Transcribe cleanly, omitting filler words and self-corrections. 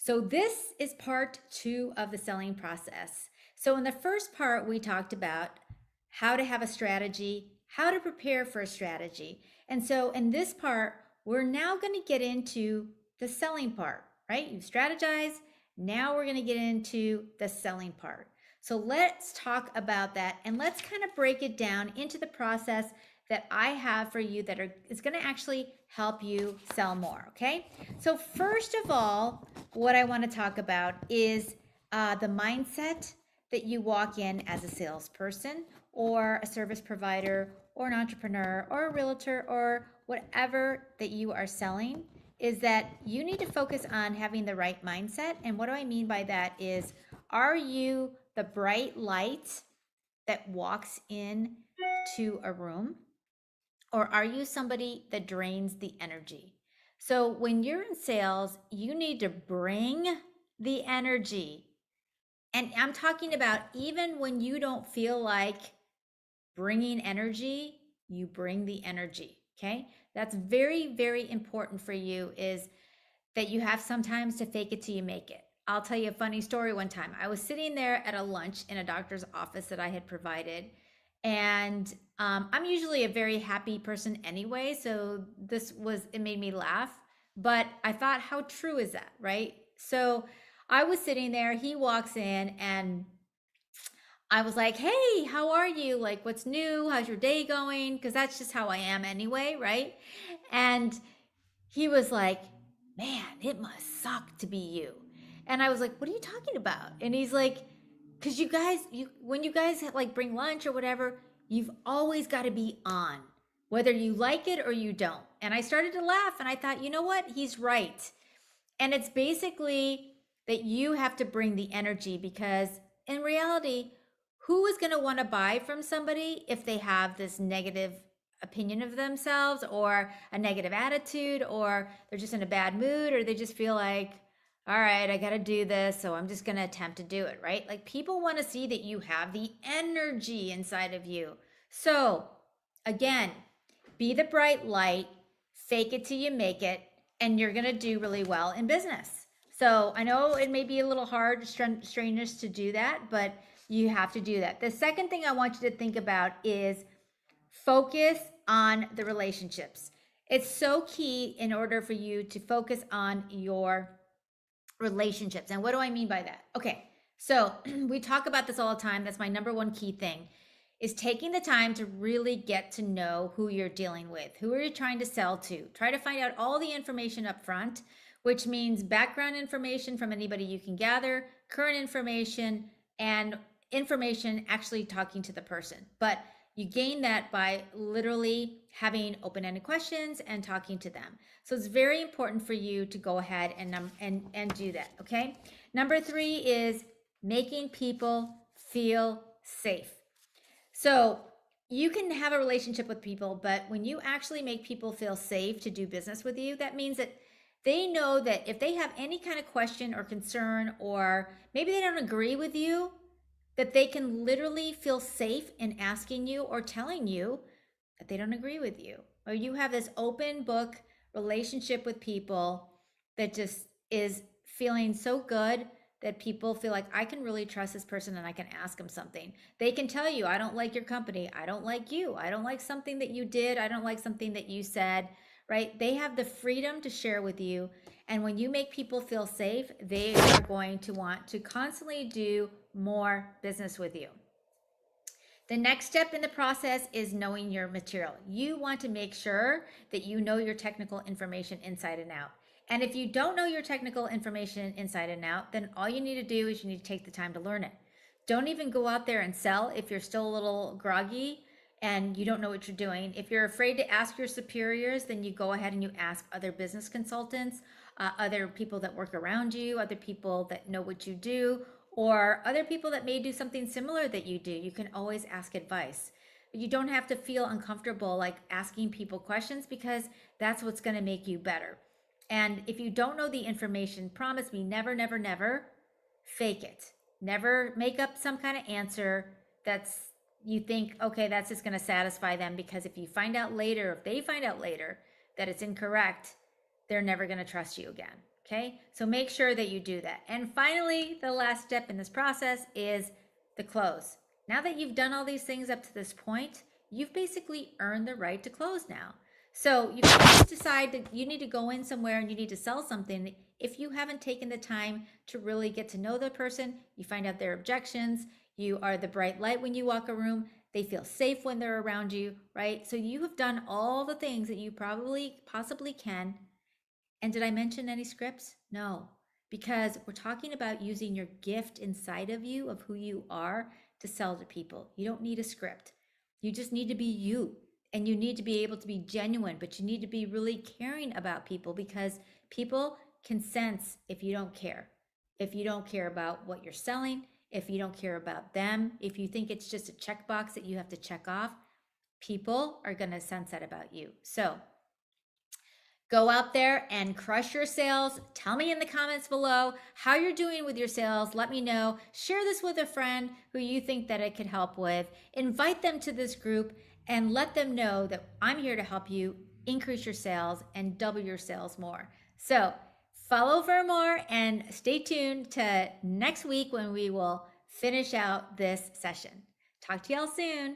So this is part 2 of the selling process. So in the first part, we talked about how to have a strategy, how to prepare for a strategy. And so in this part, we're now going to get into the selling part, right? You've strategized. Now we're going to get into the selling part. So let's talk about that, and let's kind of break it down into the process that I have for you that is going to actually help you sell more. Okay. So first of all, what I want to talk about is the mindset that you walk in as a salesperson or a service provider or an entrepreneur or a realtor or whatever that you are selling, is that you need to focus on having the right mindset. And what do I mean by that is, are you the bright light that walks in to a room, or are you somebody that drains the energy? So when you're in sales, you need to bring the energy. And I'm talking about even when you don't feel like bringing energy, you bring the energy. Okay. That's very, very important for you, is that you have sometimes to fake it till you make it. I'll tell you a funny story. One time I was sitting there at a lunch in a doctor's office that I had provided. And I'm usually a very happy person anyway. So it made me laugh. But I thought, how true is that? Right. So I was sitting there, he walks in, and I was like, hey, how are you? Like, what's new? How's your day going? Because that's just how I am anyway. Right. And he was like, man, it must suck to be you. And I was like, what are you talking about? And he's like, because when you guys like bring lunch or whatever, you've always got to be on, whether you like it or you don't. And I started to laugh, and I thought, you know what? He's right. And it's basically that you have to bring the energy, because in reality, who is going to want to buy from somebody if they have this negative opinion of themselves, or a negative attitude, or they're just in a bad mood, or they just feel like, all right, I got to do this, so I'm just going to attempt to do it, right? Like, people want to see that you have the energy inside of you. So, again, be the bright light, fake it till you make it, and you're going to do really well in business. So I know it may be a little hard, strangers, to do that, but you have to do that. The second thing I want you to think about is focus on the relationships. It's so key in order for you to focus on your relationships. And what do I mean by that? Okay, so we talk about this all the time. That's my number one key thing, is taking the time to really get to know who you're dealing with. Who are you trying to sell to? Try to find out all the information up front, which means background information from anybody you can gather, current information, and information actually talking to the person. But you gain that by literally having open-ended questions and talking to them. So it's very important for you to go ahead and do that, okay? Number 3 is making people feel safe. So you can have a relationship with people, but when you actually make people feel safe to do business with you, that means that they know that if they have any kind of question or concern, or maybe they don't agree with you, that they can literally feel safe in asking you or telling you that they don't agree with you. Or you have this open book relationship with people that just is feeling so good that people feel like, I can really trust this person and I can ask them something. They can tell you, I don't like your company. I don't like you. I don't like something that you did. I don't like something that you said, right? They have the freedom to share with you. And when you make people feel safe, they are going to want to constantly do more business with you. The next step in the process is knowing your material. You want to make sure that you know your technical information inside and out. And if you don't know your technical information inside and out, then all you need to do is you need to take the time to learn it. Don't even go out there and sell if you're still a little groggy and you don't know what you're doing. If you're afraid to ask your superiors, then you go ahead and you ask other business consultants, other people that work around you, other people that know what you do, or other people that may do something similar that you do. You can always ask advice. You don't have to feel uncomfortable like asking people questions, because that's what's going to make you better. And if you don't know the information, promise me, never, never, never fake it. Never make up some kind of answer that's, you think, okay, that's just going to satisfy them, because if you find out later, if they find out later that it's incorrect, they're never going to trust you again. Okay, so make sure that you do that. And finally, the last step in this process is the close. Now that you've done all these things up to this point, you've basically earned the right to close now. So you can't decide that you need to go in somewhere and you need to sell something if you haven't taken the time to really get to know the person. You find out their objections. You are the bright light when you walk a room. They feel safe when they're around you, right? So you have done all the things that you probably possibly can. And did I mention any scripts? No, because we're talking about using your gift inside of you of who you are to sell to people. You don't need a script. You just need to be you, and you need to be able to be genuine, but you need to be really caring about people because people can sense if you don't care. If you don't care about what you're selling, if you don't care about them, if you think it's just a checkbox that you have to check off, people are going to sense that about you. So, go out there and crush your sales. Tell me in the comments below how you're doing with your sales. Let me know. Share this with a friend who you think that it could help with. Invite them to this group and let them know that I'm here to help you increase your sales and double your sales more. So follow for more and stay tuned to next week when we will finish out this session. Talk to y'all soon.